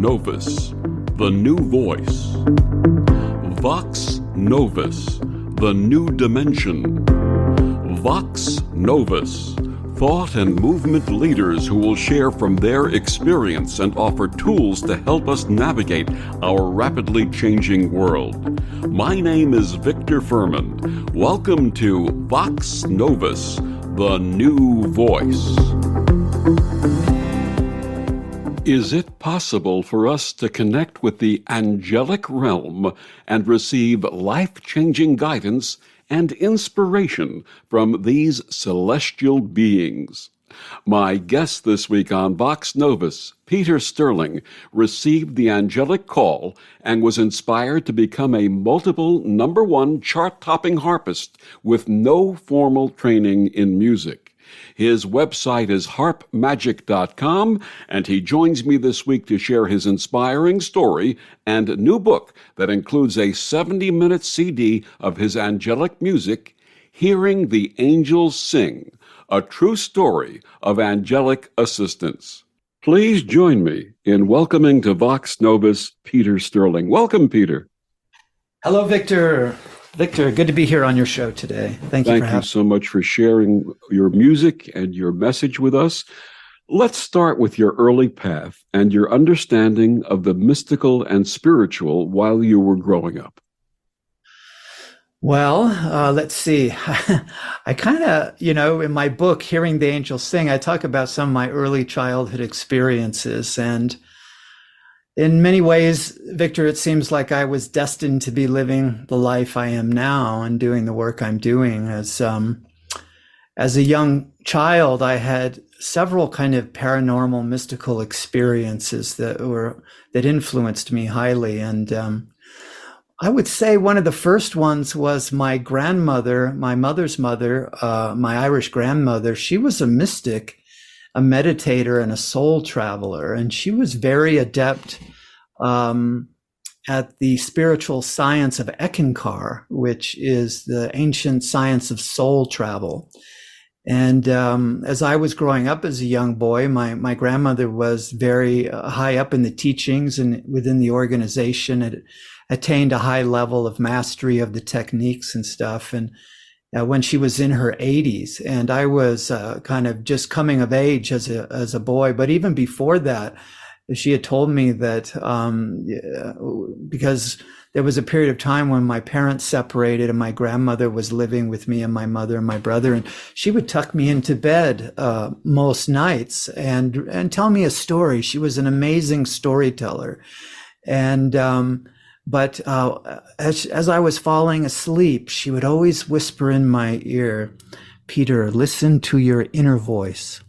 Novus, the new voice. Vox Novus, the new dimension. Vox Novus, thought and movement leaders who will share from their experience and offer tools to help us navigate our rapidly changing world. My name is Victor Fuhrman. Welcome to Vox Novus, the new voice. Is it possible for us to connect with the angelic realm and receive life-changing guidance and inspiration from these celestial beings? My guest this week on Vox Novus, Peter Sterling, received the angelic call and was inspired to become a multiple #1 chart-topping harpist with no formal training in music. His website is harpmagic.com, and he joins me this week to share his inspiring story and new book that includes a 70-minute CD of his angelic music, Hearing the Angels Sing, a true story of angelic assistance. Please join me in welcoming to Vox Novus Peter Sterling. Welcome, Peter. Hello, Victor. Victor, good to be here on your show today. Thank you so much for sharing your music and your message with us. Let's start with your early path and your understanding of the mystical and spiritual while you were growing up. Well, let's see. I kind of, in my book, Hearing the Angels Sing, I talk about some of my early childhood experiences. And in many ways, Victor, it seems like I was destined to be living the life I am now and doing the work I'm doing. As a young child, I had several kind of paranormal, mystical experiences that influenced me highly. And I would say one of the first ones was my grandmother, my mother's mother, my Irish grandmother. She was a mystic, a meditator, and a soul traveler. And she was very adept at the spiritual science of Eckankar, which is the ancient science of soul travel. And as I was growing up as a young boy, my grandmother was very high up in the teachings and within the organization. It attained a high level of mastery of the techniques and stuff. And when she was in her 80s, and I was kind of just coming of age as a boy. But even before that, she had told me that because there was a period of time when my parents separated and my grandmother was living with me and my mother and my brother, and she would tuck me into bed most nights and tell me a story. She was an amazing storyteller. And But as I was falling asleep, she would always whisper in my ear, "Peter, listen to your inner voice."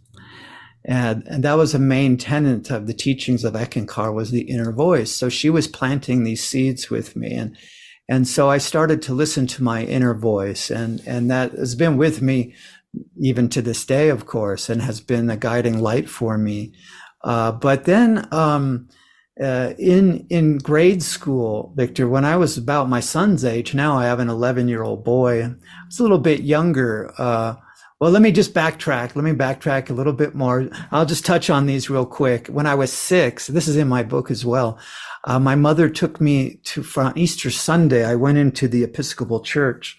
And that was a main tenet of the teachings of Eckankar, was the inner voice. So she was planting these seeds with me. And so I started to listen to my inner voice. And that has been with me even to this day, of course, and has been a guiding light for me. But then in grade school, Victor, when I was about my son's age, now I have an 11-year-old boy. I was a little bit younger. Well, let me just backtrack. Let me backtrack a little bit more. I'll just touch on these real quick. When I was 6, this is in my book as well, my mother took me for Easter Sunday. I went into the Episcopal Church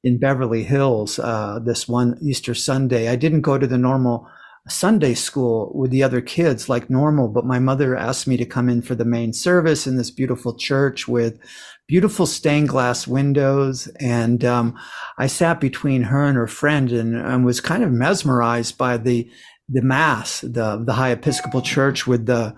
in Beverly Hills this one Easter Sunday. I didn't go to the normal Sunday school with the other kids like normal, but my mother asked me to come in for the main service in this beautiful church with beautiful stained glass windows. And I sat between her and her friend and was kind of mesmerized by the mass, the high Episcopal church with the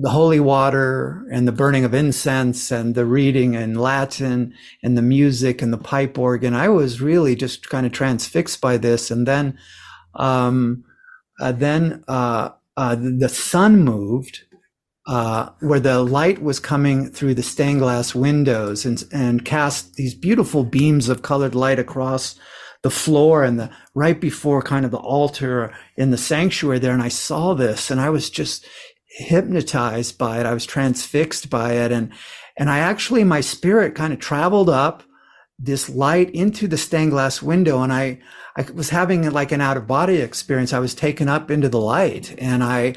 holy water and the burning of incense and the reading in Latin and the music and the pipe organ. I was really just kind of transfixed by this. And then the sun moved, where the light was coming through the stained glass windows and cast these beautiful beams of colored light across the floor and right before kind of the altar in the sanctuary there. And I saw this and I was just hypnotized by it. I was transfixed by it. And I actually, my spirit kind of traveled up this light into the stained glass window. And I was having like an out of body experience. I was taken up into the light and I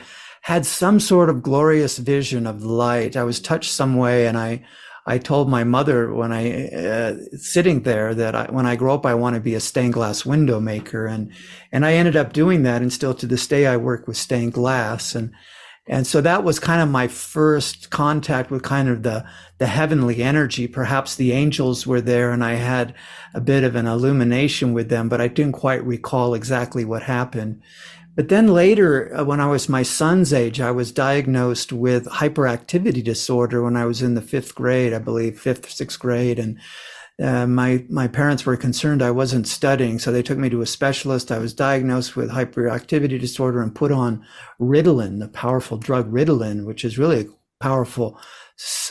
had some sort of glorious vision of light. I was touched some way, and I told my mother when sitting there that when I grow up, I want to be a stained glass window maker. And I ended up doing that. And still to this day, I work with stained glass. And so that was kind of my first contact with kind of the heavenly energy. Perhaps the angels were there and I had a bit of an illumination with them, but I didn't quite recall exactly what happened. But then later, when I was my son's age, I was diagnosed with hyperactivity disorder when I was in the fifth grade, I believe, fifth or sixth grade. And my parents were concerned I wasn't studying, so they took me to a specialist. I was diagnosed with hyperactivity disorder and put on Ritalin, the powerful drug Ritalin, which is really a powerful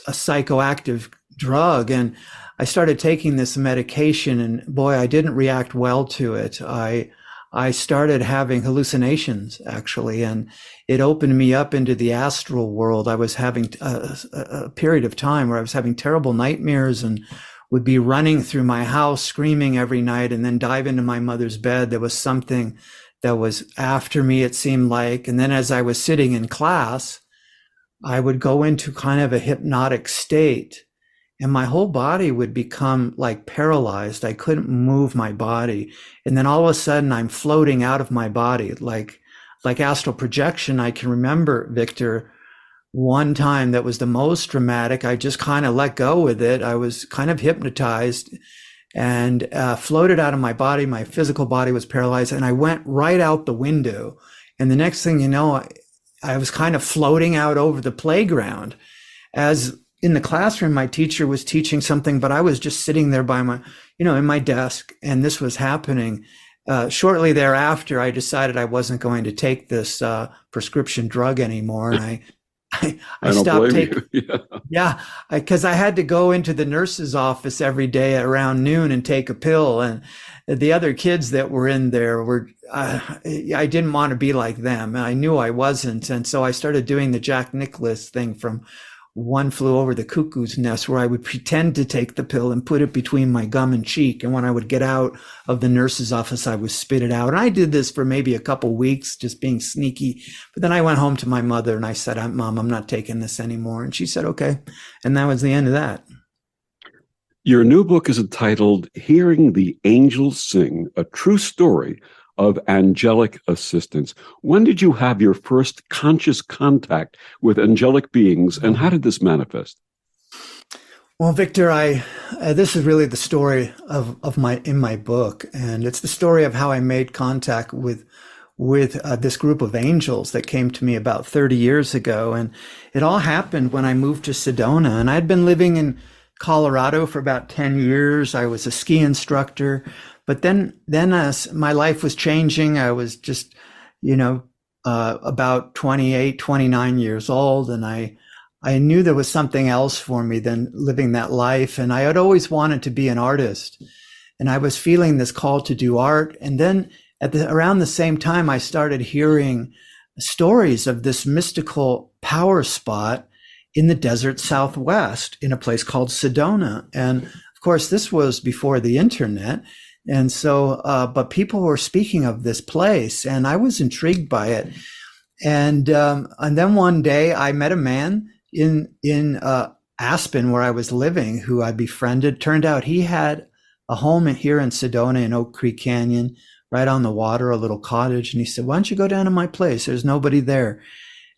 a psychoactive drug. And I started taking this medication, and boy, I didn't react well to it. I started having hallucinations, actually, and it opened me up into the astral world. I was having a period of time where I was having terrible nightmares and would be running through my house screaming every night and then dive into my mother's bed. There was something that was after me, it seemed like. And then as I was sitting in class, I would go into kind of a hypnotic state. And my whole body would become like paralyzed. I couldn't move my body. And then all of a sudden I'm floating out of my body, like astral projection. I can remember, Victor, one time that was the most dramatic. I just kind of let go with it. I was kind of hypnotized and floated out of my body. My physical body was paralyzed and I went right out the window. And the next thing you know, I was kind of floating out over the playground. As in the classroom, my teacher was teaching something, but I was just sitting there by my, in my desk, and this was happening. Shortly thereafter, I decided I wasn't going to take this prescription drug anymore, and I stopped taking. Yeah, because I had to go into the nurse's office every day around noon and take a pill, and the other kids that were in there were. I didn't want to be like them, and I knew I wasn't, and so I started doing the Jack Nicklaus thing from One Flew Over the Cuckoo's Nest, where I would pretend to take the pill and put it between my gum and cheek. And when I would get out of the nurse's office, I would spit it out. And I did this for maybe a couple weeks, just being sneaky. But then I went home to my mother and I said, Mom, I'm not taking this anymore. And she said, okay. And that was the end of that. Your new book is entitled Hearing the Angels Sing, a True Story of Angelic Assistance. When did you have your first conscious contact with angelic beings, and how did this manifest? Well, Victor, this is really the story of my book, and it's the story of how I made contact with this group of angels that came to me about 30 years ago. And it all happened when I moved to Sedona, and I'd been living in Colorado for about 10 years. I was a ski instructor. But then as my life was changing, I was just, about 28, 29 years old. And I knew there was something else for me than living that life. And I had always wanted to be an artist. And I was feeling this call to do art. And then around the same time, I started hearing stories of this mystical power spot in the desert Southwest in a place called Sedona. And of course, this was before the internet. And so, but people were speaking of this place, and I was intrigued by it. And then one day I met a man in Aspen, where I was living, who I befriended. Turned out he had a home here in Sedona in Oak Creek Canyon, right on the water, a little cottage. And he said, why don't you go down to my place? There's nobody there.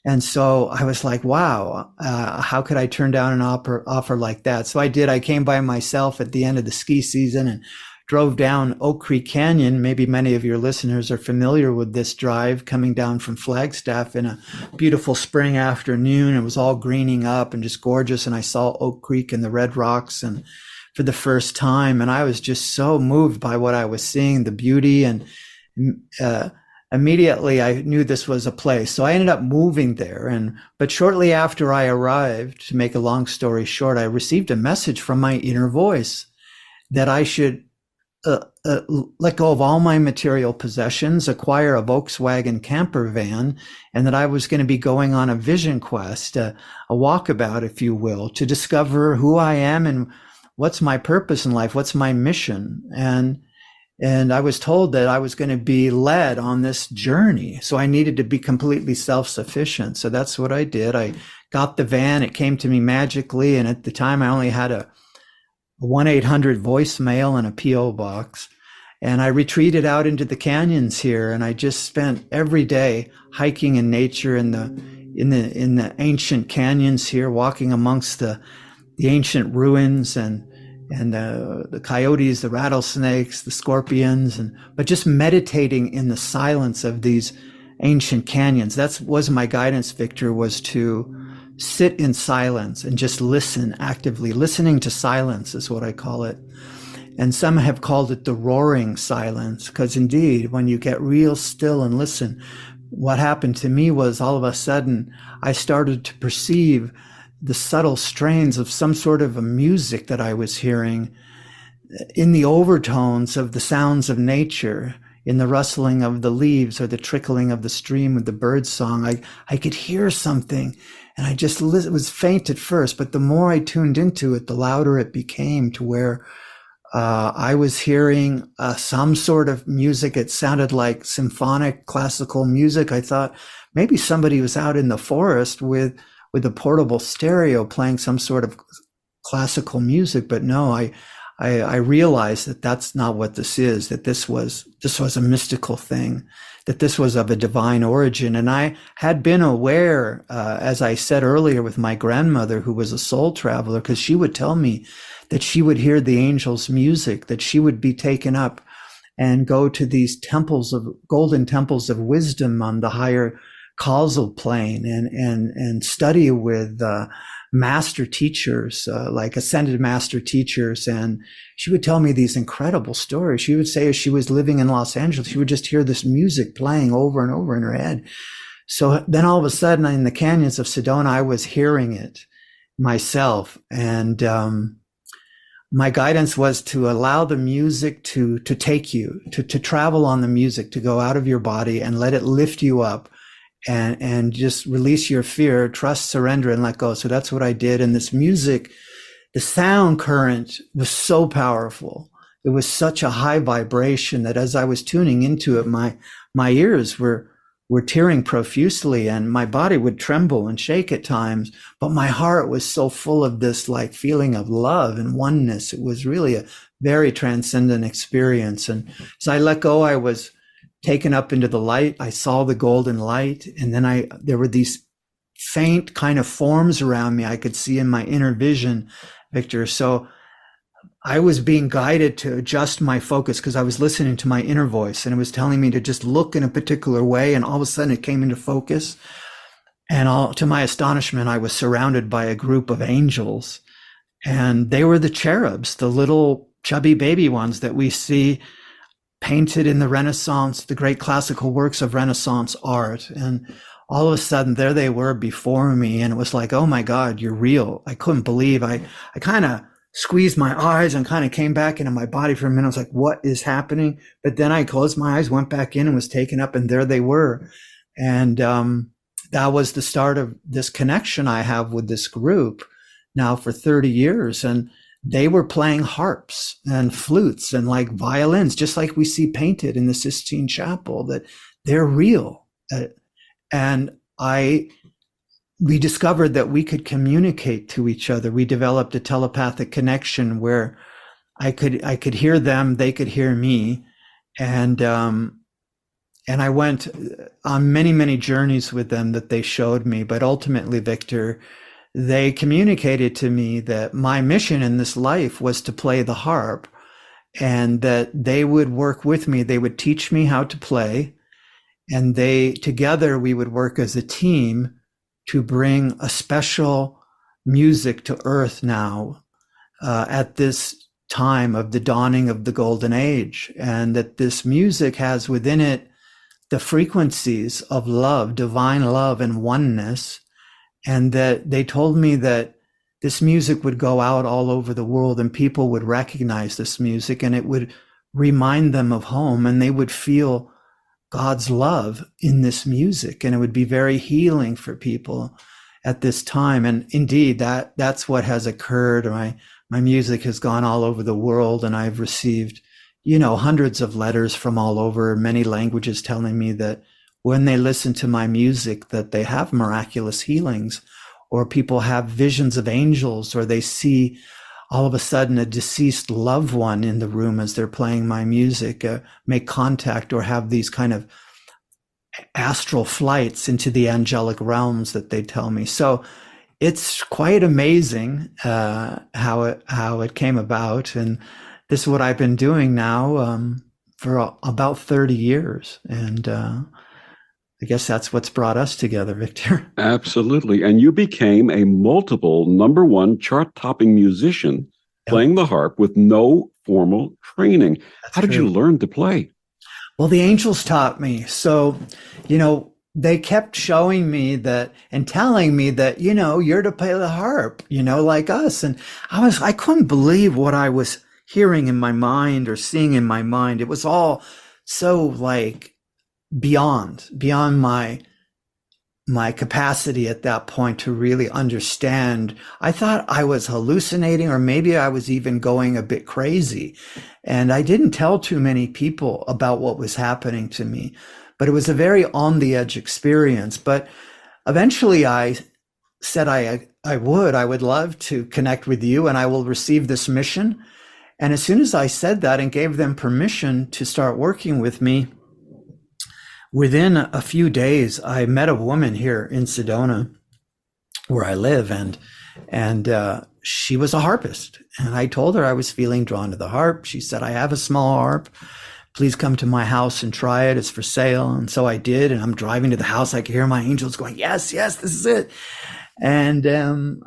And so I was like, wow, how could I turn down an offer like that? So I did. I came by myself at the end of the ski season and drove down Oak Creek Canyon. Maybe many of your listeners are familiar with this drive, coming down from Flagstaff in a beautiful spring afternoon. It was all greening up and just gorgeous. And I saw Oak Creek and the red rocks and for the first time. And I was just so moved by what I was seeing, the beauty. And immediately I knew this was a place. So I ended up moving there. But shortly after I arrived, to make a long story short, I received a message from my inner voice that I should let go of all my material possessions, acquire a Volkswagen camper van, and that I was going to be going on a vision quest, a walkabout, if you will, to discover who I am and what's my purpose in life, what's my mission. And And I was told that I was going to be led on this journey. So I needed to be completely self-sufficient. So that's what I did. I got the van. It came to me magically. And at the time I only had a 1-800 voicemail and a PO box. And I retreated out into the canyons here. And I just spent every day hiking in nature in the ancient canyons here, walking amongst the ancient ruins and the coyotes, the rattlesnakes, the scorpions, but just meditating in the silence of these ancient canyons. That was my guidance, Victor, was to sit in silence and just listen actively. Listening to silence is what I call it. And some have called it the roaring silence, because indeed, when you get real still and listen, what happened to me was all of a sudden I started to perceive the subtle strains of some sort of a music that I was hearing in the overtones of the sounds of nature, in the rustling of the leaves or the trickling of the stream with the bird song. I could hear something, and I just listened. It was faint at first, but the more I tuned into it, the louder it became, to where I was hearing some sort of music. It sounded like symphonic classical music. I thought maybe somebody was out in the forest with a portable stereo playing some sort of classical music. But no, I realized that that's not what this is, that this was a mystical thing, that this was of a divine origin. And I had been aware, as I said earlier, with my grandmother, who was a soul traveler, because she would tell me that she would hear the angels' music, that she would be taken up and go to these golden temples of wisdom on the higher causal plane and study with master teachers, like ascended master teachers. And she would tell me these incredible stories. She would say, as she was living in Los Angeles, she would just hear this music playing over and over in her head. So then all of a sudden in the canyons of Sedona, I was hearing it myself. And my guidance was to allow the music to take you, to travel on the music, to go out of your body and let it lift you up. And just release your fear, trust, surrender, and let go. So that's what I did. And this music, the sound current was so powerful. It was such a high vibration that as I was tuning into it, my ears were tearing profusely, and my body would tremble and shake at times. But my heart was so full of this like feeling of love and oneness. It was really a very transcendent experience. And as I let go, I was taken up into the light. I saw the golden light. And then there were these faint kind of forms around me I could see in my inner vision, Victor. So I was being guided to adjust my focus because I was listening to my inner voice, and it was telling me to just look in a particular way. And all of a sudden it came into focus. And to my astonishment, I was surrounded by a group of angels, and they were the cherubs, the little chubby baby ones that we see painted in the Renaissance, the great classical works of Renaissance art. And all of a sudden there they were before me. And it was like, oh my God, you're real. I couldn't believe. I kind of squeezed my eyes and kind of came back into my body for a minute. I was like, what is happening? But then I closed my eyes, went back in, and was taken up, and there they were. And that was the start of this connection I have with this group now for 30 years. And they were playing harps and flutes and like violins, just like we see painted in the Sistine Chapel, that they're real. And we discovered that we could communicate to each other. We developed a telepathic connection where I could hear them, they could hear me. And I went on many, many journeys with them that they showed me. But ultimately, Victor, they communicated to me that my mission in this life was to play the harp, and that they would work with me. They would teach me how to play, and together we would work as a team to bring a special music to earth now at this time of the dawning of the golden age. And that this music has within it the frequencies of love, divine love and oneness. And that they told me that this music would go out all over the world, and people would recognize this music, and it would remind them of home, and they would feel God's love in this music, and it would be very healing for people at this time. And indeed, that's what has occurred. My music has gone all over the world, and I've received hundreds of letters from all over, many languages, telling me that when they listen to my music, that they have miraculous healings, or people have visions of angels, or they see all of a sudden a deceased loved one in the room as they're playing my music, make contact, or have these kind of astral flights into the angelic realms that they tell me. So it's quite amazing how it came about, and this is what I've been doing now for about 30 years, and I guess that's what's brought us together, Victor. Absolutely. And you became a multiple #1 chart-topping musician Yep, playing the harp with no formal training. that's How did you true. learn to play? Well, the angels taught me. So, they kept showing me that and telling me that, you're to play the harp, like us. And I couldn't believe what I was hearing in my mind or seeing in my mind. It was all so like beyond my capacity at that point to really understand. I thought I was hallucinating, or maybe I was even going a bit crazy. And I didn't tell too many people about what was happening to me, but it was a very on the edge experience. But eventually I said I would love to connect with you, and I will receive this mission. And as soon as I said that and gave them permission to start working with me, within a few days, I met a woman here in Sedona, where I live, and she was a harpist. And I told her I was feeling drawn to the harp. She said, "I have a small harp. Please come to my house and try it. It's for sale." And so I did. And I'm driving to the house. I could hear my angels going, "Yes, yes, this is it." And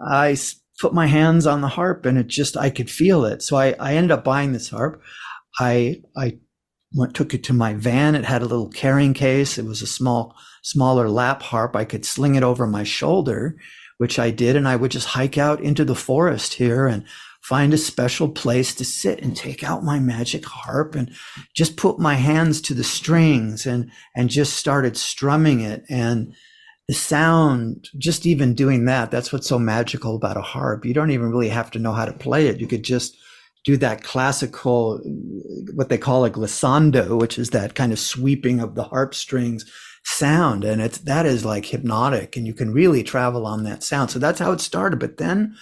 I put my hands on the harp, and I could feel it. So I ended up buying this harp. I took it to my van. It had a little carrying case. It was a smaller lap harp. I could sling it over my shoulder, which I did. And I would just hike out into the forest here and find a special place to sit and take out my magic harp and just put my hands to the strings and just started strumming it. And the sound, just even doing that, that's what's so magical about a harp. You don't even really have to know how to play it. You could just do that classical, what they call a glissando, which is that kind of sweeping of the harp strings sound. And that is like hypnotic, and you can really travel on that sound. So that's how it started. But then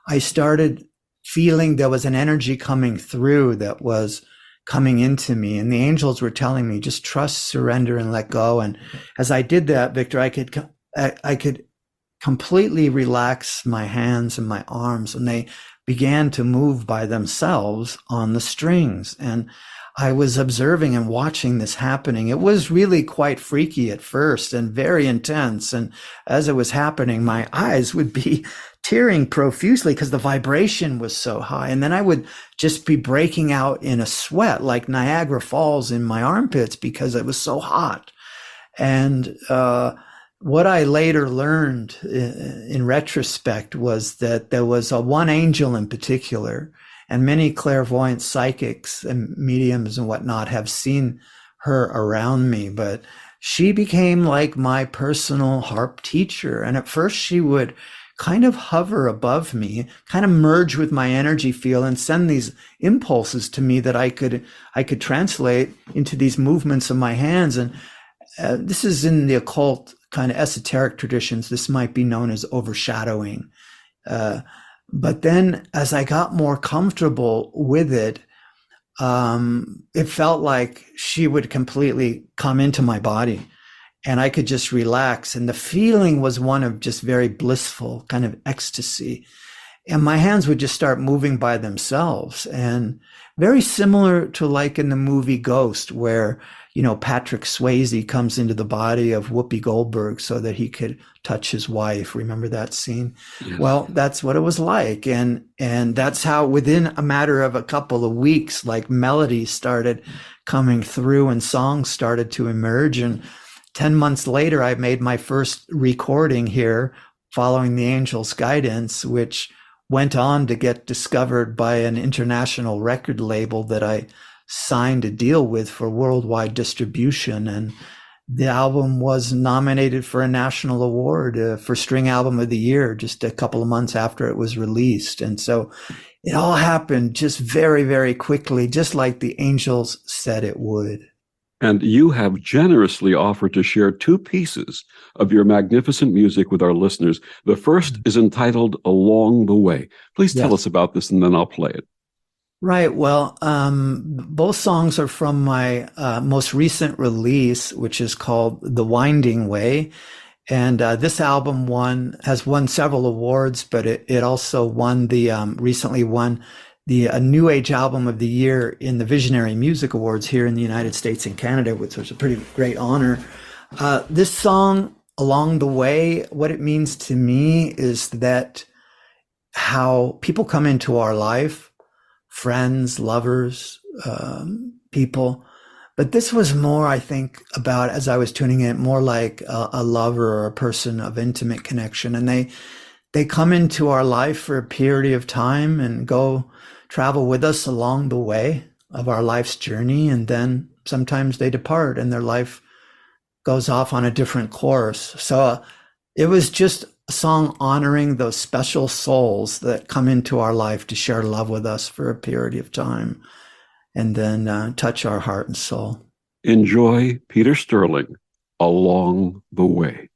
I started feeling there was an energy coming through that was coming into me. And the angels were telling me, just trust, surrender, and let go. And as I did that, Victor, I could completely relax my hands and my arms, and they began to move by themselves on the strings. And I was observing and watching this happening. It was really quite freaky at first and very intense. And as it was happening, my eyes would be tearing profusely because the vibration was so high. And then I would just be breaking out in a sweat like Niagara Falls in my armpits because it was so hot. And what I later learned in retrospect was that there was one angel in particular, and many clairvoyant psychics and mediums and whatnot have seen her around me, but she became like my personal harp teacher. And at first she would kind of hover above me, kind of merge with my energy field and send these impulses to me that I could translate into these movements of my hands. And this is in the occult kind of esoteric traditions. This might be known as overshadowing. But then as I got more comfortable with it, it felt like she would completely come into my body and I could just relax. And the feeling was one of just very blissful kind of ecstasy. And my hands would just start moving by themselves. And very similar to like in the movie Ghost, where, Patrick Swayze comes into the body of Whoopi Goldberg so that he could touch his wife. Remember that scene? Yes. Well, that's what it was like. And that's how within a matter of a couple of weeks, like melodies started coming through and songs started to emerge. And 10 months later, I made my first recording here following the angel's guidance, which went on to get discovered by an international record label that I signed a deal with for worldwide distribution. And the album was nominated for a national award for String Album of the Year just a couple of months after it was released. And so it all happened just very, very quickly, just like the angels said it would. And you have generously offered to share two pieces of your magnificent music with our listeners. The first is entitled Along the Way. Please tell Yes. us about this, and then I'll play it. Right. Well, both songs are from my most recent release, which is called The Winding Way. And this album has won several awards, but it also won recently won the New Age Album of the Year in the Visionary Music Awards here in the United States and Canada, which was a pretty great honor. This song, Along the Way, what it means to me is that how people come into our life, friends, lovers, people. But this was more, I think, about, as I was tuning in, more like a lover or a person of intimate connection. And they come into our life for a period of time and travel with us along the way of our life's journey. And then sometimes they depart and their life goes off on a different course. So it was just a song honoring those special souls that come into our life to share love with us for a period of time and then touch our heart and soul. Enjoy Peter Sterling, Along the Way.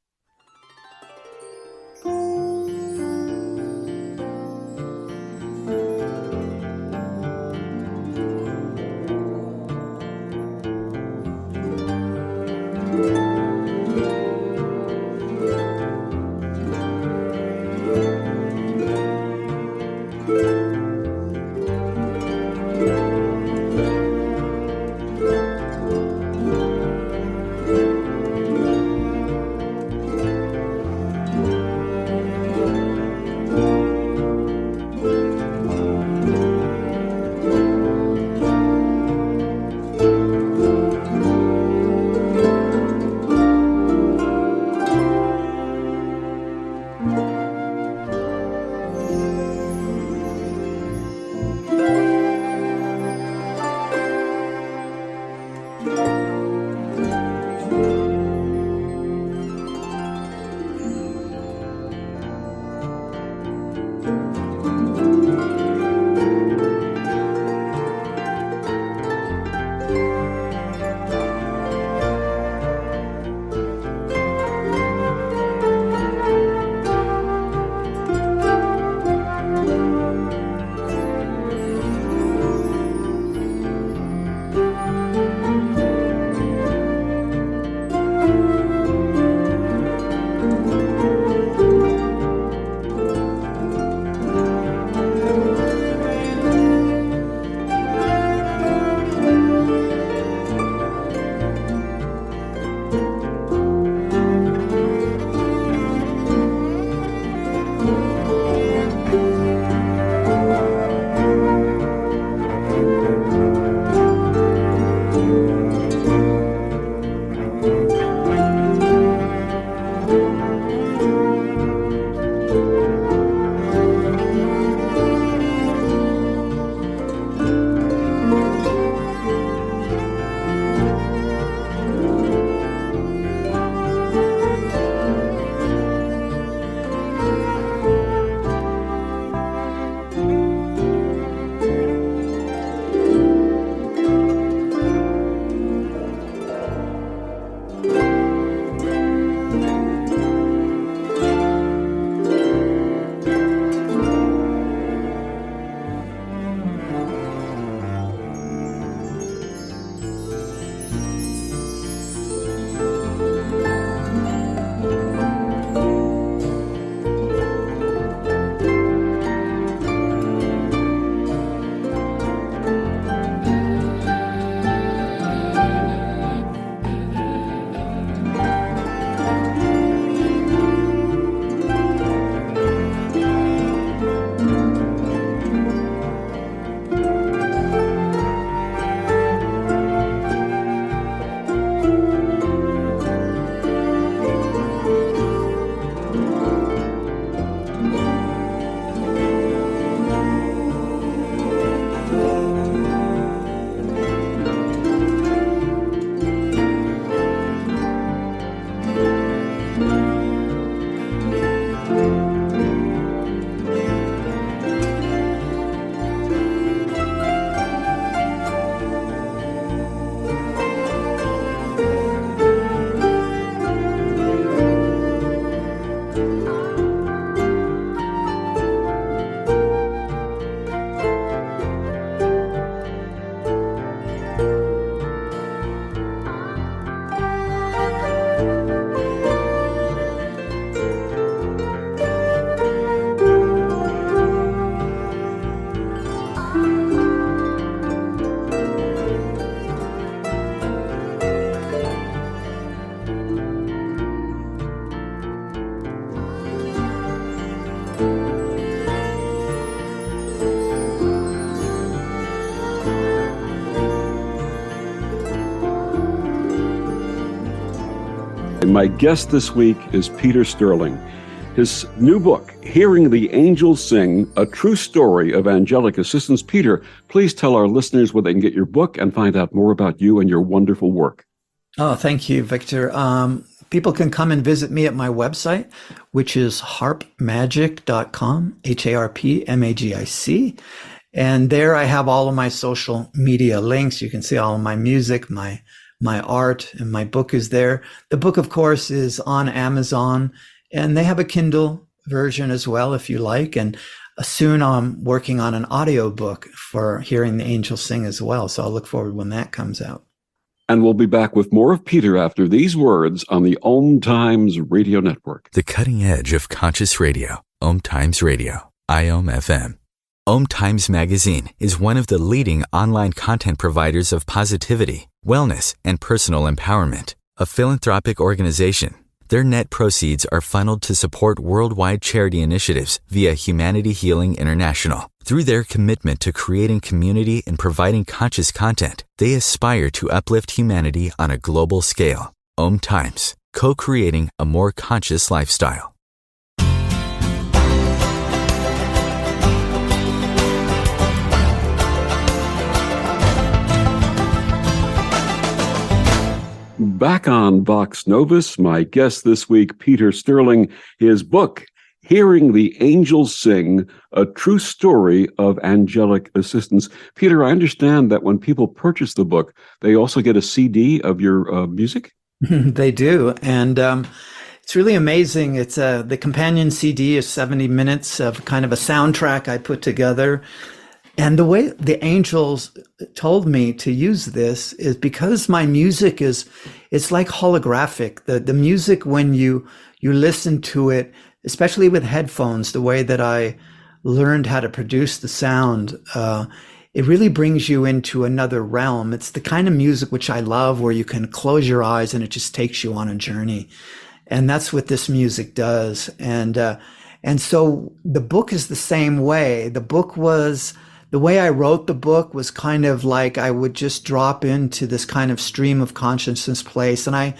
And my guest this week is Peter Sterling. His new book, Hearing the Angels Sing, A True Story of Angelic Assistance. Peter, please tell our listeners where they can get your book and find out more about you and your wonderful work. Oh, thank you, Victor. People can come and visit me at my website, which is harpmagic.com, HARPMAGIC. And there I have all of my social media links. You can see all of my music, my art, and my book is there. The book, of course, is on Amazon, and they have a Kindle version as well, if you like. And soon I'm working on an audio book for Hearing the Angels Sing as well. So I'll look forward when that comes out. And we'll be back with more of Peter after these words on the OMTimes Radio Network. The cutting edge of conscious radio, OMTimes Radio, IOM FM. OMTimes Magazine is one of the leading online content providers of positivity, wellness, and personal empowerment. A philanthropic organization, their net proceeds are funneled to support worldwide charity initiatives via Humanity Healing International. Through their commitment to creating community and providing conscious content, they aspire to uplift humanity on a global scale. OMTimes, co-creating a more conscious lifestyle. Back on Vox Novus, my guest this week, Peter Sterling, his book, Hearing the Angels Sing, A True Story of Angelic Assistance. Peter, I understand that when people purchase the book, they also get a CD of your music? They do. And it's really amazing. It's the companion CD is 70 minutes of kind of a soundtrack I put together. And the way the angels told me to use this is because my music it's like holographic. The music, when you listen to it, especially with headphones, the way that I learned how to produce the sound, it really brings you into another realm. It's the kind of music which I love, where you can close your eyes and it just takes you on a journey. And that's what this music does. And so the book is the same way. The way I wrote the book was kind of like I would just drop into this kind of stream of consciousness place. And I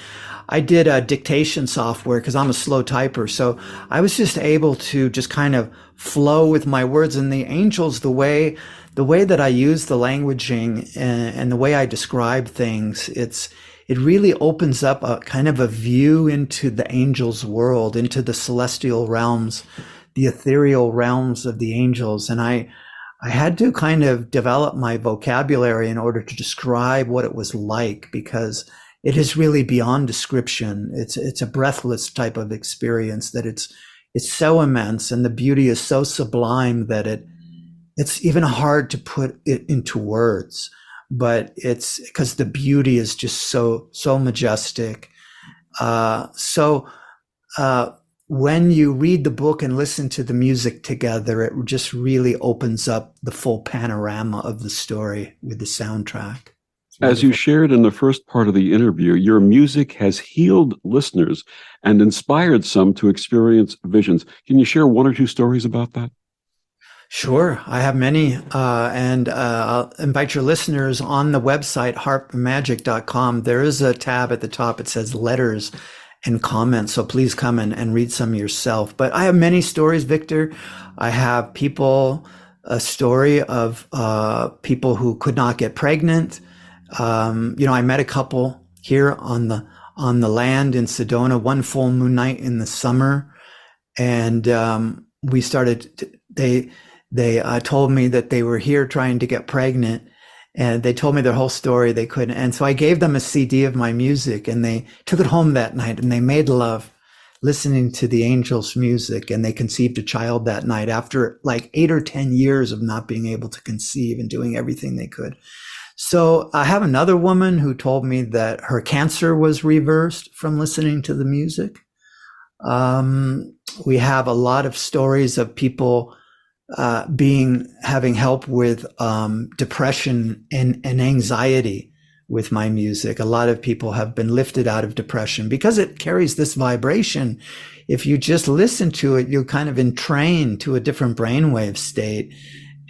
did a dictation software because I'm a slow typer. So I was just able to just kind of flow with my words. And the angels, the way that I use the languaging and the way I describe things, it really opens up a kind of a view into the angels' world, into the celestial realms, the ethereal realms of the angels. And I had to kind of develop my vocabulary in order to describe what it was like, because it is really beyond description. It's a breathless type of experience that it's so immense, and the beauty is so sublime that it's even hard to put it into words. But it's because the beauty is just so majestic. When you read the book and listen to the music together, it just really opens up the full panorama of the story with the soundtrack. As you shared in the first part of the interview, your music has healed listeners and inspired some to experience visions. Can you share one or two stories about that? Sure. I have many. And I'll invite your listeners on the website, harpmagic.com. There is a tab at the top. It says letters and comments. So please come and read some yourself. But I have many stories, Victor. I have a story of people who could not get pregnant. I met a couple here on the land in Sedona one full moon night in the summer. And we started, they told me that they were here trying to get pregnant. And they told me their whole story. They couldn't. And so I gave them a CD of my music, and they took it home that night, and they made love listening to the angels' music. And they conceived a child that night after like 8 or 10 years of not being able to conceive and doing everything they could. So I have another woman who told me that her cancer was reversed from listening to the music. We have a lot of stories of people having help with depression and anxiety with my music. A lot of people have been lifted out of depression because it carries this vibration. If you just listen to it, you're kind of entrained to a different brainwave state.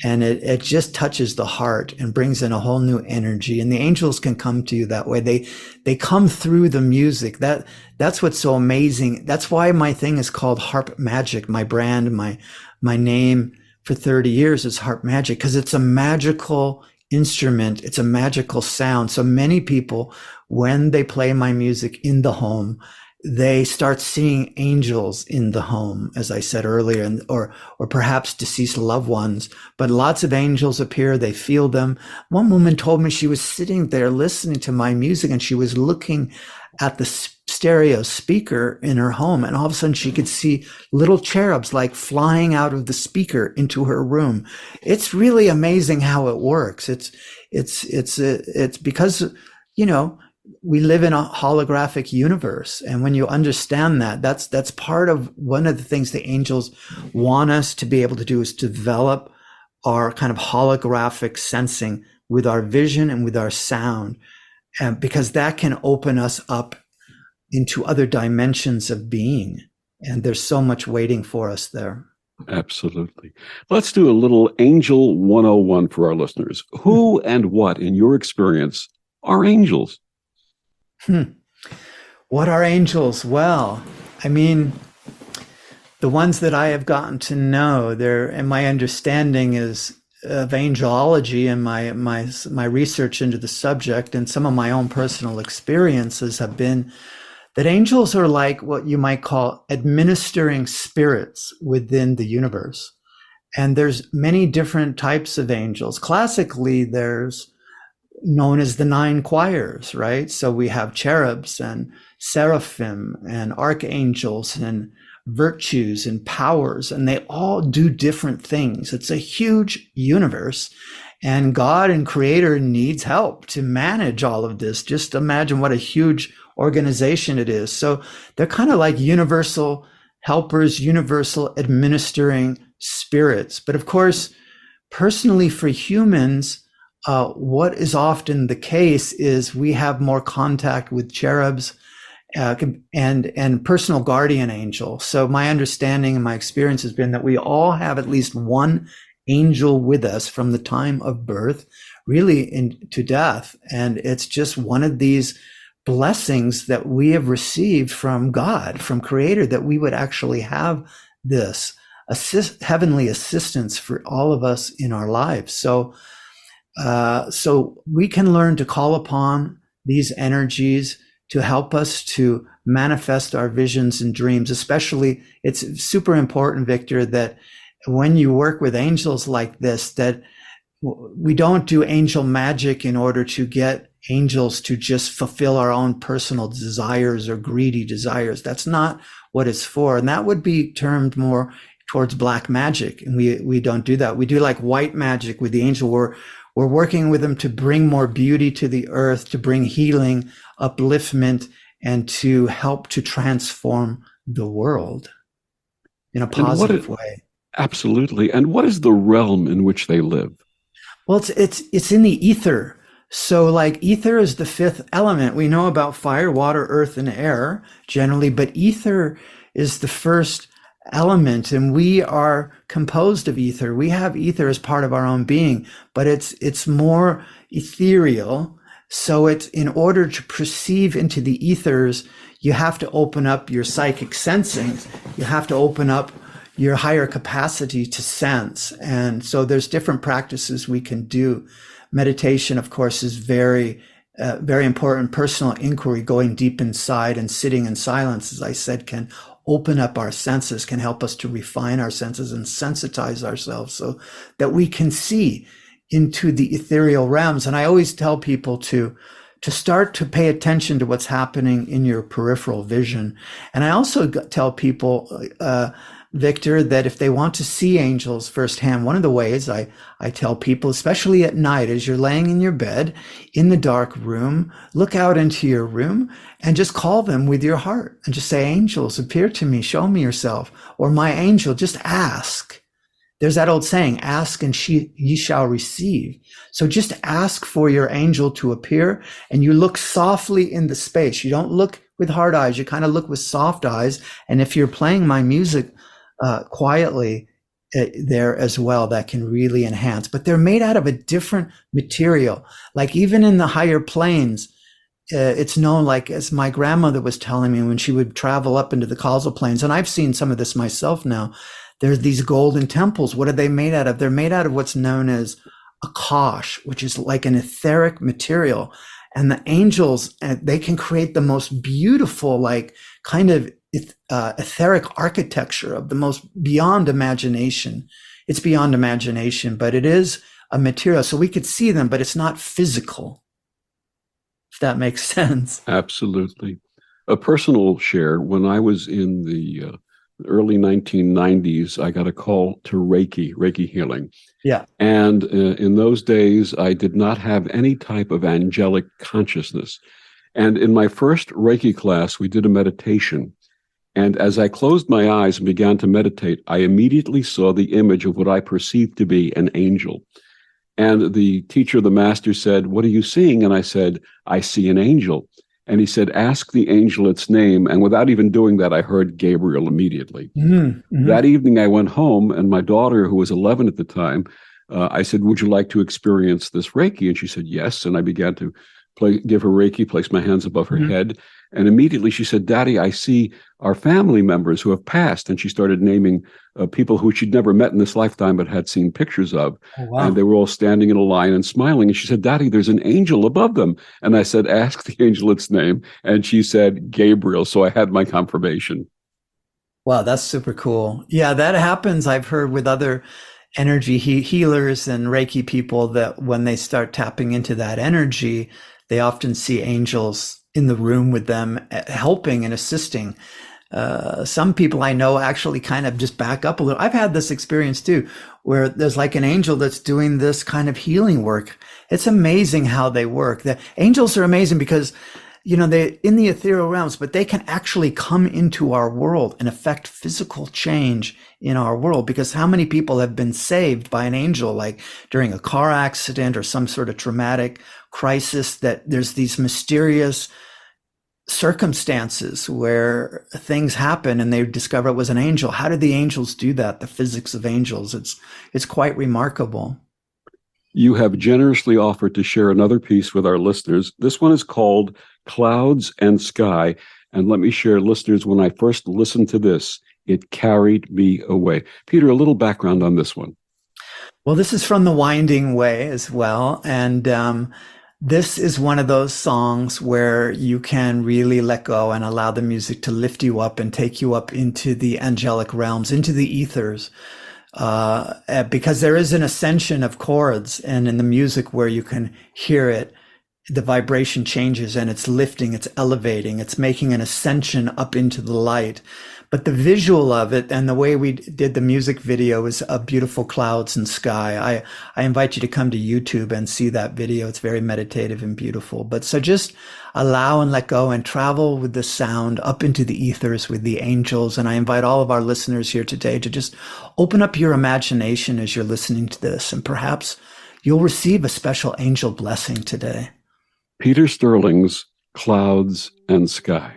And it just touches the heart and brings in a whole new energy. And the angels can come to you that way. They come through the music. That's what's so amazing. That's why my thing is called Harp Magic. My brand, my name for 30 years is Harp Magic, because it's a magical instrument. It's a magical sound. So many people, when they play my music in the home, they start seeing angels in the home, as I said earlier, or perhaps deceased loved ones. But lots of angels appear. They feel them. One woman told me she was sitting there listening to my music, and she was looking at the stereo speaker in her home, and all of a sudden she could see little cherubs like flying out of the speaker into her room. It's really amazing how it works. It's because, we live in a holographic universe. And when you understand that, that's part of one of the things the angels want us to be able to do, is to develop our kind of holographic sensing with our vision and with our sound. And because that can open us up into other dimensions of being. And there's so much waiting for us there. Absolutely. Let's do a little Angel 101 for our listeners. Who and what, in your experience, are angels? What are angels? Well, I mean, the ones that I have gotten to know, and my understanding is of angelology, and my research into the subject and some of my own personal experiences have been that angels are like what you might call administering spirits within the universe. And there's many different types of angels. Classically, there's known as the 9 choirs, right? So we have cherubs and seraphim and archangels and virtues and powers, and they all do different things. It's a huge universe, and God and Creator needs help to manage all of this. Just imagine what a huge organization it is. So they're kind of like universal helpers, universal administering spirits. But of course, personally for humans, what is often the case is we have more contact with cherubs and personal guardian angel. So my understanding and my experience has been that we all have at least one angel with us from the time of birth, really to death. And it's just one of these blessings that we have received from God, from Creator, that we would actually have this heavenly assistance for all of us in our lives. So we can learn to call upon these energies to help us to manifest our visions and dreams. Especially, it's super important, Victor, that when you work with angels like this, that we don't do angel magic in order to get angels to just fulfill our own personal desires or greedy desires. That's not what it's for. And that would be termed more towards black magic. And we don't do that. We do like white magic with the angel. We're working with them to bring more beauty to the earth, to bring healing, upliftment, and to help to transform the world in a positive way. Absolutely. And what is the realm in which they live? Well, it's in the ether. So like ether is the 5th element. We know about fire, water, earth, and air generally, but ether is the first element, and we are composed of ether. We have ether as part of our own being, but it's more ethereal. So it's, in order to perceive into the ethers, you have to open up your psychic sensing. You have to open up your higher capacity to sense. And so there's different practices we can do. Meditation, of course, is very important. Personal inquiry, going deep inside and sitting in silence, as I said, can open up our senses, can help us to refine our senses and sensitize ourselves so that we can see into the ethereal realms. And I always tell people to start to pay attention to what's happening in your peripheral vision. And I also tell people, Victor, that if they want to see angels firsthand, one of the ways I tell people, especially at night, as you're laying in your bed in the dark room, look out into your room and just call them with your heart and just say, angels, appear to me, show me yourself. Or my angel, just ask. There's that old saying, ask and ye shall receive. So just ask for your angel to appear, and you look softly in the space. You don't look with hard eyes. You kind of look with soft eyes. And if you're playing my music quietly, there as well that can really enhance, but they're made out of a different material. Like even in the higher planes, it's known, like as my grandmother was telling me when she would travel up into the causal planes, and I've seen some of this myself now, there's these golden temples. What are they made out of? They're made out of what's known as a kosh, which is like an etheric material. And the angels, they can create the most beautiful, like kind of etheric architecture of the most beyond imagination. It's beyond imagination, but it is a material. So we could see them, but it's not physical, if that makes sense. Absolutely. A personal share, when I was in the early 1990s, I got a call to Reiki healing. Yeah. And in those days, I did not have any type of angelic consciousness. And in my first Reiki class, we did a meditation. And as I closed my eyes and began to meditate, I immediately saw the image of what I perceived to be an angel. And the teacher, the master, said, "What are you seeing?" And I said, "I see an angel." And he said, "Ask the angel its name." And without even doing that, I heard Gabriel immediately. Mm-hmm. That evening, I went home, and my daughter, who was 11 at the time, I said, "Would you like to experience this Reiki?" And she said, "Yes." And I began to give her Reiki, place my hands above her head. And immediately she said, "Daddy, I see our family members who have passed." And she started naming people who she'd never met in this lifetime, but had seen pictures of. Oh, wow. And they were all standing in a line and smiling. And she said, "Daddy, there's an angel above them." And I said, "Ask the angel its name." And she said, "Gabriel." So I had my confirmation. Wow, that's super cool. Yeah, that happens. I've heard with other energy healers and Reiki people that when they start tapping into that energy, they often see angels in the room with them, helping and assisting. Some people I know actually kind of just back up a little. I've had this experience too, where there's like an angel that's doing this kind of healing work. It's amazing how they work. The angels are amazing because, they're in the ethereal realms, but they can actually come into our world and affect physical change in our world. Because how many people have been saved by an angel, like during a car accident or some sort of traumatic crisis, that there's these mysterious circumstances where things happen and they discover it was an angel. How did the angels do that? The physics of angels. It's quite remarkable. You have generously offered to share another piece with our listeners. This one is called Clouds and Sky. And let me share, listeners, when I first listened to this, it carried me away. Peter, a little background on this one. Well, this is from The Winding Way as well. And this is one of those songs where you can really let go and allow the music to lift you up and take you up into the angelic realms, into the ethers. Because there is an ascension of chords and in the music where you can hear it, the vibration changes and it's lifting, it's elevating, it's making an ascension up into the light. But the visual of it and the way we did the music video is a beautiful clouds and sky. I invite you to come to YouTube and see that video. It's very meditative and beautiful. But so just allow and let go and travel with the sound up into the ethers with the angels. And I invite all of our listeners here today to just open up your imagination as you're listening to this. And perhaps you'll receive a special angel blessing today. Peter Sterling's Clouds and Sky.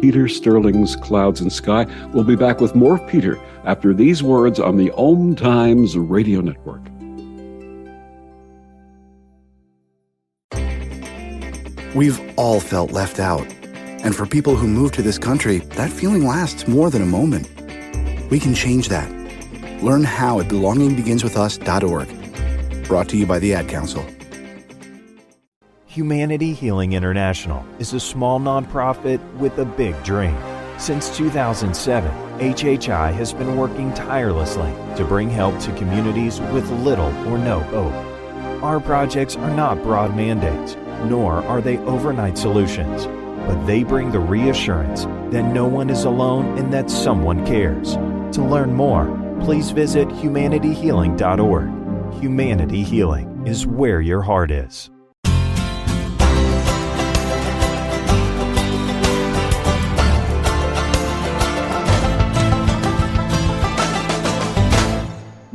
Peter Sterling's Clouds and Sky. We'll be back with more of Peter after these words on the OMTimes Radio Network. We've all felt left out. And for people who move to this country, that feeling lasts more than a moment. We can change that. Learn how at belongingbeginswithus.org. Brought to you by the Ad Council. Humanity Healing International is a small nonprofit with a big dream. Since 2007, HHI has been working tirelessly to bring help to communities with little or no hope. Our projects are not broad mandates, nor are they overnight solutions, but they bring the reassurance that no one is alone and that someone cares. To learn more, please visit humanityhealing.org. Humanity Healing is where your heart is.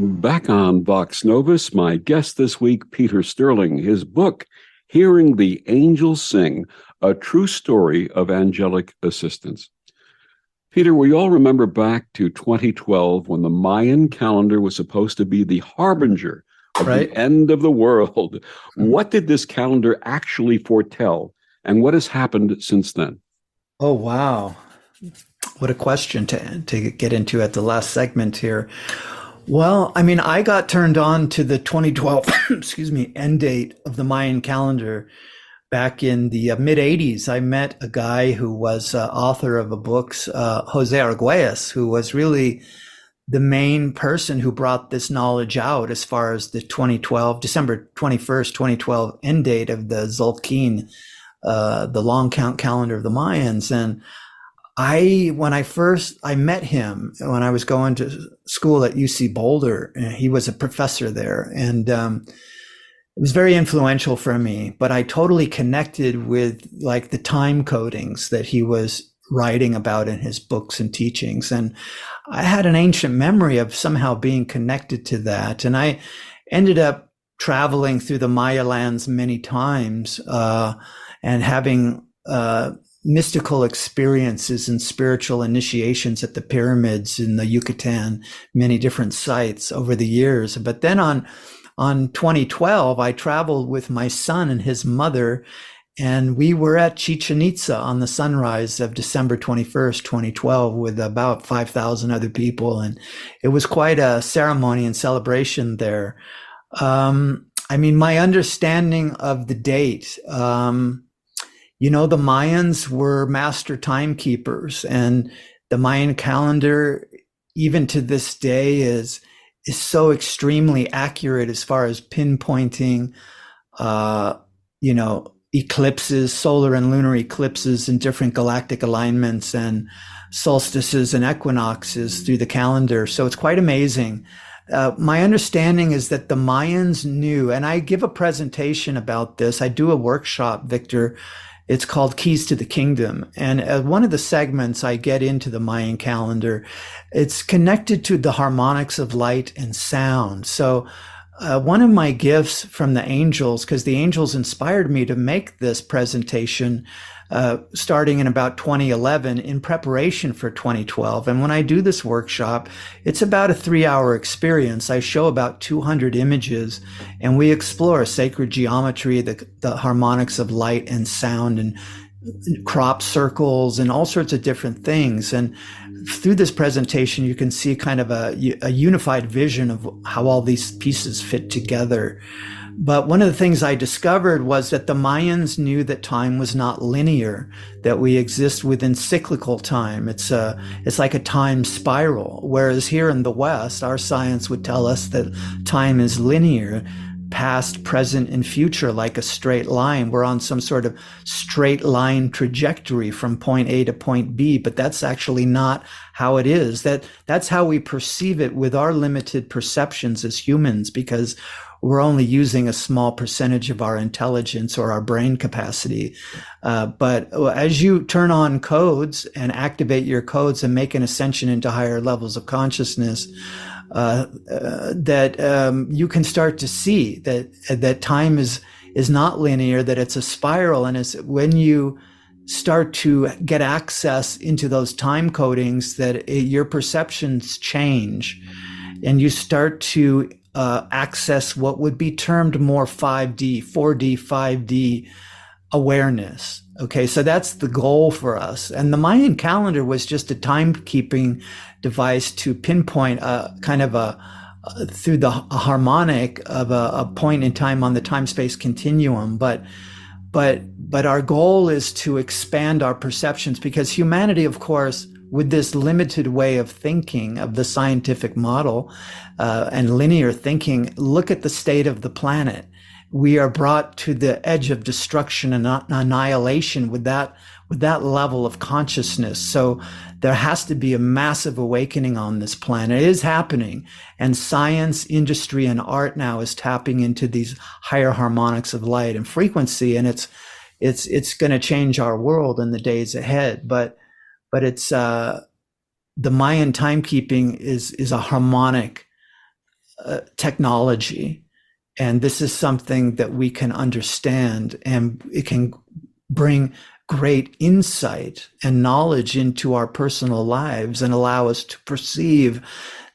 Back on Vox Novus, my guest this week, Peter Sterling. His book, Hearing the Angels Sing, A True Story of Angelic Assistance. Peter, we all remember back to 2012 when the Mayan calendar was supposed to be the harbinger of the end of the world. What did this calendar actually foretell, and what has happened since then? Oh, wow. What a question to get into at the last segment here. Well, I mean, I got turned on to the 2012, end date of the Mayan calendar back in the mid 80s. I met a guy who was author of a book, Jose Arguelles, who was really the main person who brought this knowledge out as far as the December 21st, 2012 end date of the Tzolk'in, the long count calendar of the Mayans. And when I met him when I was going to school at UC Boulder, he was a professor there, and it was very influential for me. But I totally connected with like the time codings that he was writing about in his books and teachings, and I had an ancient memory of somehow being connected to that. And I ended up traveling through the Maya lands many times and having mystical experiences and spiritual initiations at the pyramids in the Yucatan, many different sites over the years. But then on 2012, I traveled with my son and his mother, and we were at Chichen Itza on the sunrise of December 21st, 2012, with about 5,000 other people. And it was quite a ceremony and celebration there. I mean, my understanding of the date, the Mayans were master timekeepers, and the Mayan calendar, even to this day, is so extremely accurate as far as pinpointing, eclipses, solar and lunar eclipses in different galactic alignments, and solstices and equinoxes through the calendar. So it's quite amazing. My understanding is that the Mayans knew, and I give a presentation about this. I do a workshop, Victor. It's called Keys to the Kingdom. And one of the segments I get into the Mayan calendar, it's connected to the harmonics of light and sound. So one of my gifts from the angels, because the angels inspired me to make this presentation starting in about 2011 in preparation for 2012. And when I do this workshop, it's about a 3-hour experience. I show about 200 images, and we explore sacred geometry, the harmonics of light and sound, and crop circles and all sorts of different things. And through this presentation, you can see kind of a unified vision of how all these pieces fit together. But one of the things I discovered was that the Mayans knew that time was not linear, that we exist within cyclical time. It's like a time spiral. Whereas here in the West, our science would tell us that time is linear, past, present, and future, like a straight line. We're on some sort of straight line trajectory from point A to point B, but that's actually not how it is. That's how we perceive it with our limited perceptions as humans, because we're only using a small percentage of our intelligence or our brain capacity. But as you turn on codes and activate your codes and make an ascension into higher levels of consciousness, that you can start to see that time is not linear, that it's a spiral. And when you start to get access into those time codings, that your perceptions change and you start to access what would be termed more 5D, 4D, 5D awareness. Okay, so that's the goal for us. And the Mayan calendar was just a timekeeping device to pinpoint through the harmonic of a point in time on the time-space continuum. But our goal is to expand our perceptions, because humanity, of course, with this limited way of thinking of the scientific model and linear thinking, look at the state of the planet. We are brought to the edge of destruction and annihilation with that level of consciousness. So there has to be a massive awakening on this planet. It is happening. And science, industry, and art now is tapping into these higher harmonics of light and frequency. And it's going to change our world in the days ahead. But it's, the Mayan timekeeping is a harmonic technology. And this is something that we can understand, and it can bring great insight and knowledge into our personal lives and allow us to perceive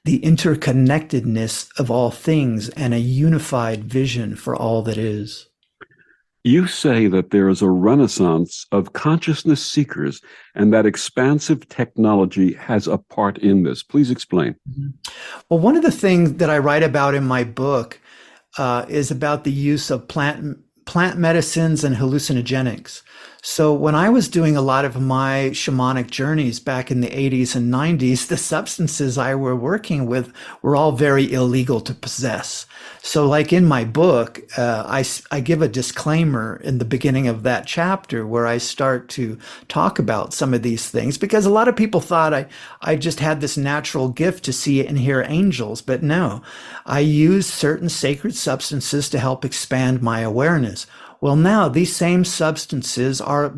the interconnectedness of all things and a unified vision for all that is. You say that there is a renaissance of consciousness seekers and that expansive technology has a part in this. Please explain. Well, one of the things that I write about in my book is about the use of plant medicines and hallucinogenics. So when I was doing a lot of my shamanic journeys back in the 80s and 90s, the substances I were working with were all very illegal to possess. So like in my book, I give a disclaimer in the beginning of that chapter where I start to talk about some of these things, because a lot of people thought I just had this natural gift to see and hear angels. But no, I use certain sacred substances to help expand my awareness. Well, now these same substances are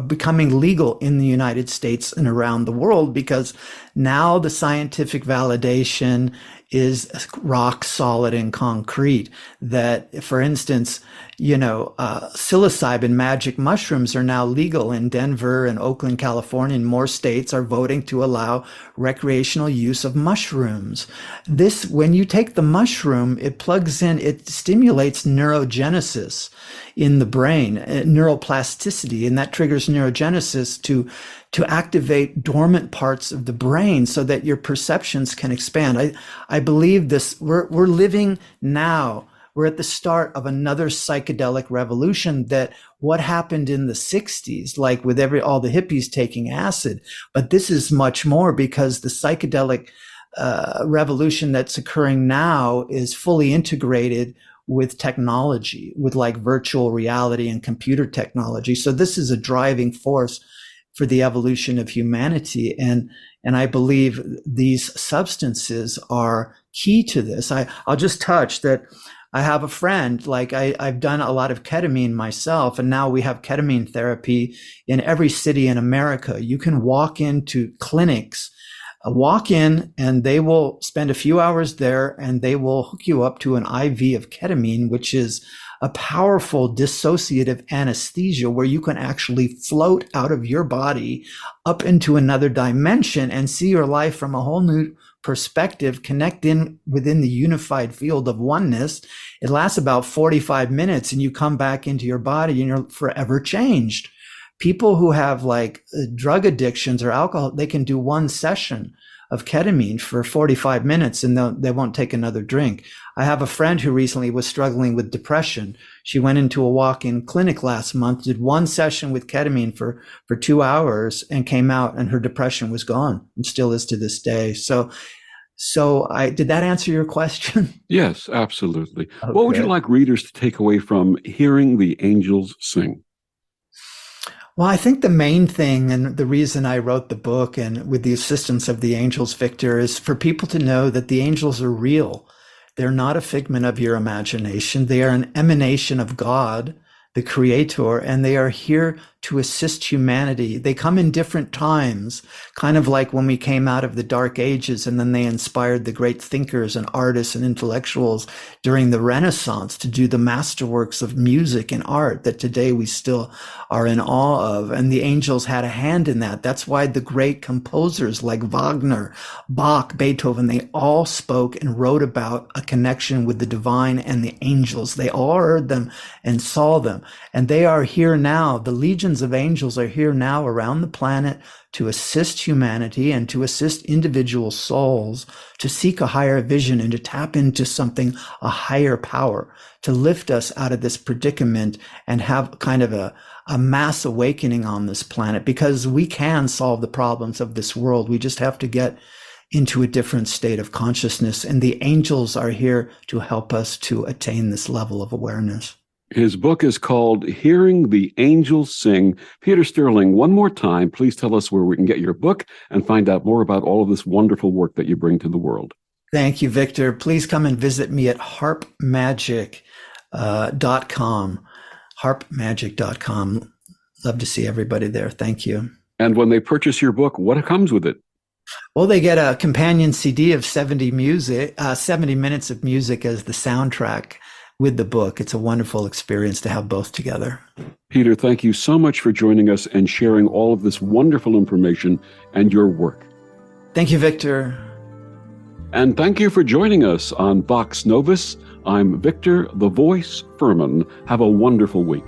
becoming legal in the United States and around the world, because now the scientific validation is rock solid and concrete. That, for instance, psilocybin magic mushrooms are now legal in Denver and Oakland, California, and more states are voting to allow recreational use of mushrooms. This, when you take the mushroom, it plugs in, it stimulates neurogenesis in the brain, neuroplasticity, and that triggers neurogenesis to activate dormant parts of the brain so that your perceptions can expand. I believe this, we're living now. We're at the start of another psychedelic revolution, that what happened in the 60s, like with all the hippies taking acid, but this is much more, because the psychedelic revolution that's occurring now is fully integrated with technology, with like virtual reality and computer technology. So this is a driving force for the evolution of humanity. And I believe these substances are key to this. I'll just touch that. I have a friend, like I've done a lot of ketamine myself, and now we have ketamine therapy in every city in America. You can walk into clinics, walk in, and they will spend a few hours there, and they will hook you up to an IV of ketamine, which is a powerful dissociative anesthesia where you can actually float out of your body up into another dimension and see your life from a whole new perspective, connect in within the unified field of oneness. It lasts about 45 minutes and you come back into your body and you're forever changed. People who have like drug addictions or alcohol, they can do one session of ketamine for 45 minutes and they won't take another drink. I have a friend who recently was struggling with depression. She went into a walk-in clinic last month, did one session with ketamine for 2 hours and came out, and her depression was gone and still is to this day. So did that answer your question? Yes, absolutely. Okay. What would you like readers to take away from hearing the angels sing? Well, I think the main thing, and the reason I wrote the book and with the assistance of the angels, Victor, is for people to know that the angels are real. They're not a figment of your imagination. They are an emanation of God, the Creator, and they are here to assist humanity. They come in different times, kind of like when we came out of the Dark Ages, and then they inspired the great thinkers and artists and intellectuals during the Renaissance to do the masterworks of music and art that today we still are in awe of. And the angels had a hand in that. That's why the great composers like Wagner, Bach, Beethoven, they all spoke and wrote about a connection with the divine and the angels. They all heard them and saw them. And they are here now. The legions of angels are here now around the planet to assist humanity and to assist individual souls to seek a higher vision and to tap into something, a higher power, to lift us out of this predicament and have kind of a mass awakening on this planet, because we can solve the problems of this world. We just have to get into a different state of consciousness, and the angels are here to help us to attain this level of awareness. His book is called Hearing the Angels Sing. Peter Sterling, one more time, please tell us where we can get your book and find out more about all of this wonderful work that you bring to the world. Thank you, Victor. Please come and visit me at harpmagic.com. harpmagic.com. Love to see everybody there. Thank you. And when they purchase your book, what comes with it? Well, they get a companion CD of 70 minutes of music as the soundtrack with the book. It's a wonderful experience to have both together. Peter, thank you so much for joining us and sharing all of this wonderful information and your work. Thank you, Victor. And thank you for joining us on Vox Novus. I'm Victor, the Voice Fuhrman. Have a wonderful week.